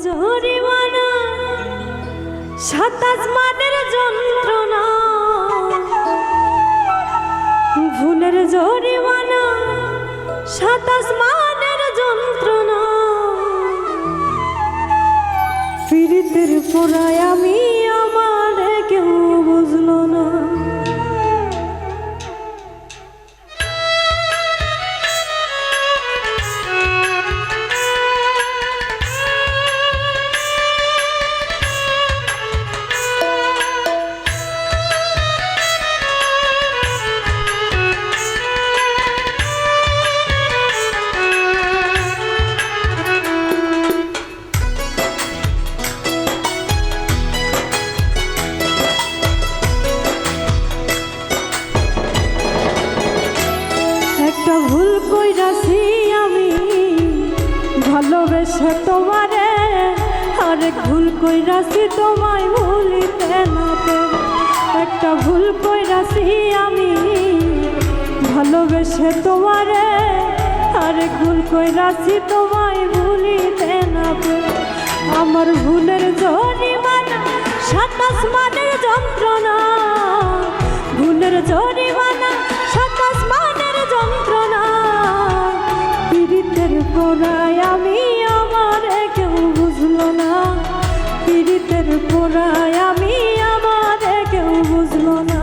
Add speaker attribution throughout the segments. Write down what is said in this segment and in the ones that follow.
Speaker 1: জরিমানা 27 মানের যন্ত্রণা, ভুলের জরিমানা 27 মানের যন্ত্রণা, পীড়িতের পোড়ায় আমি আমার কেউ বুঝলো না। ভুল কইরাছি আমি ভালোবেসে তোমারে, আরেক ভুল কইরাছি তোমায় ভুলিতে না পেরে। একটা ভুল কইরাছি আমি ভালোবেসে তোমারে, আরেক ভুল কইরাছি তোমায় ভুলিতে না পেরে। আমার ভুলের জরিমানা 27 মানের যন্ত্রণা, ভুলের জরিমানা 27 মানের যন্ত্রণা, পীড়িতের পোড়ায় আমি আমার কেউ বুঝলো না, পীড়িতের পোড়ায় আমি আমার কেউ বুঝলো না।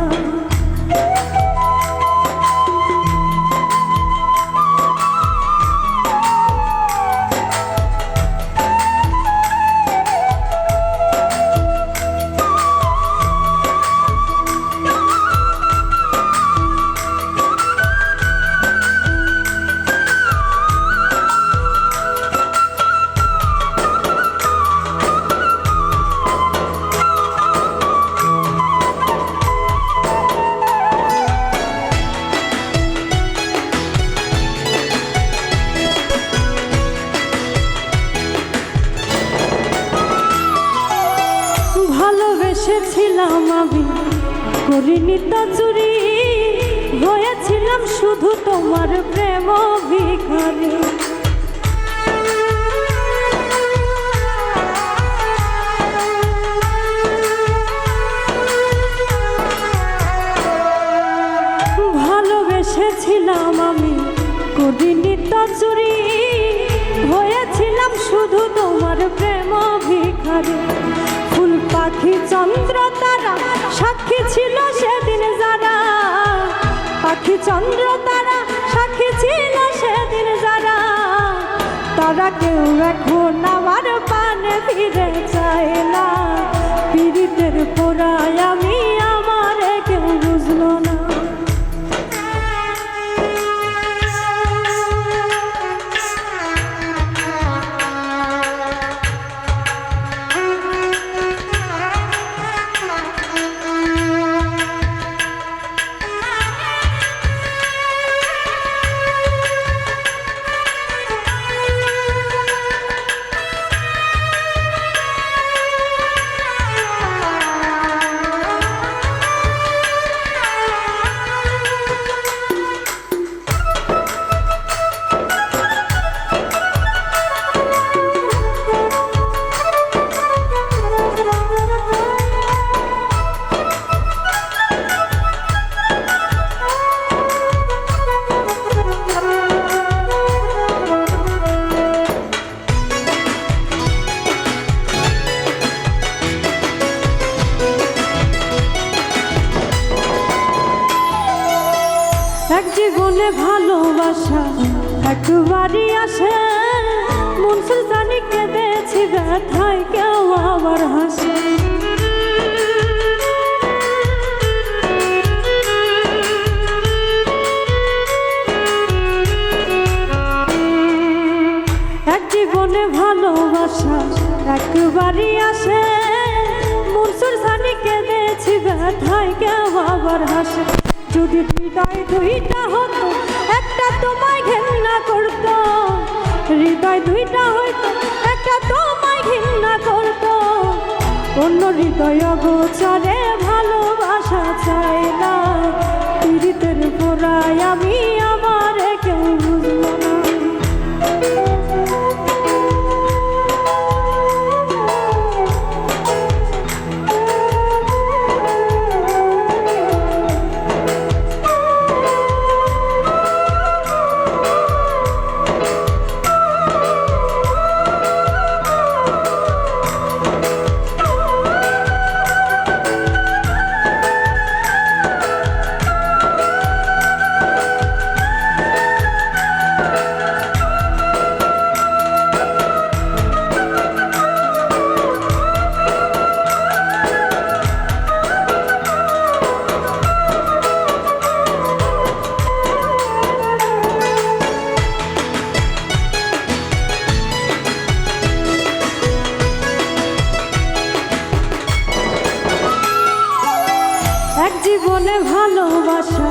Speaker 1: ভালোবেসেছিলাম আমি করিনি তো চুরি, হয়েছিলাম শুধু তোমার প্রেম ভিখারি। ভালোবেসেছিলাম আমি করিনি তো চুরি, হয়েছিলাম শুধু তোমার প্রেম ভিখারি। ফুল পাখি চন্দ্র তারা সাক্ষী ছিল সেদিন যারা, পাখি চন্দ্র তারা সাক্ষী ছিল সেদিন যারা, তারা কেউ এখন আমার পানে ফিরে চায় না, পীড়িতের পোড়ায় আমি আমার কেউ বুঝলো না। এক জীবনে ভালোবাসা একবারই আসে, মন সুলতানি কেঁদেছি ব্যথায় কেউ আবার হাসে। এক জীবনে ভালোবাসা একবারই আসে, মন সুলতানি কেঁদেছি ব্যথায় কেউ আবার হাসে। যদি হৃদয় দুইটা হতো একটা তোমায় ঘৃণা করতো, হৃদয় দুইটা হইতো একটা তোমায় ঘৃণা করতো, অন্য হৃদয় অগোচরে ভালোবাসা চায় না, পীড়িতের পোড়ায় আমি আমার কেউ বুঝলো না। জীবনে ভালোবাসা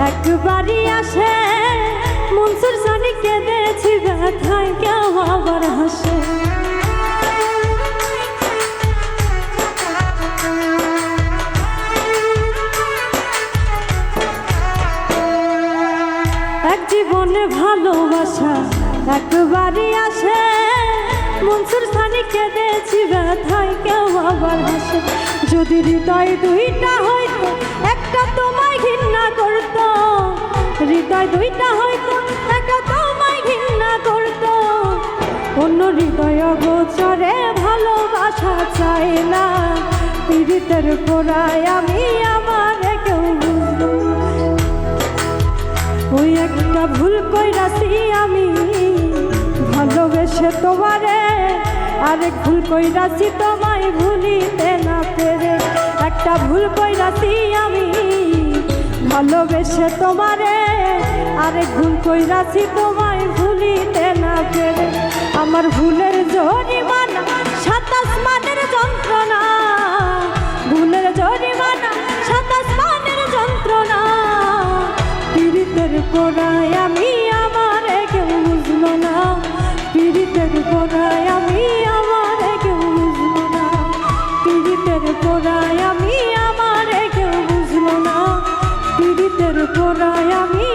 Speaker 1: একবারই আসে, মনসুর সানি কেঁদেছি ব্যথায় কেউ আবার হাসে। এক জীবনে ভালোবাসা একবারই আসে, মনসুর সানি কেঁদেছি ব্যথায় কেউ আবার হাসে। যদি হৃদয় দুইটা হইতো একটা তোমায় ঘৃণা করতো, হৃদয় দুইটা হইতো একটা তোমায় ঘৃণা করতো। অন্য হৃদয় গোচরে ভালোবাসা চাই না, পীড়িতের পোড়ায় আমি আমার কেউ বুঝলো। ওই একটা ভুল কইরাছি আমি ভালোবেসে তোমারে, আরেক ভুল কইরাছি তোমায় ভুলিতে না পেরে। একটা ভুল কইরাছি আমি ভালোবেসে তোমারে, আরেক ভুল কইরাছি তোমায় ভুলিতে না পেরে। আমার ভুলের জরিমানা 27 মানের যন্ত্রণা, ভুলের জরিমানা 27 মানের যন্ত্রণা। পীড়িতের পোড়ায় আমি আমার কেউ বুঝলো না, পীড়িতের পোড়ায় আমি আমার কেউ বুঝলো না, পীড়িতের পোড়ায় আমি আমার কেউ বুঝলো না, পীড়িতের পোড়ায় আমি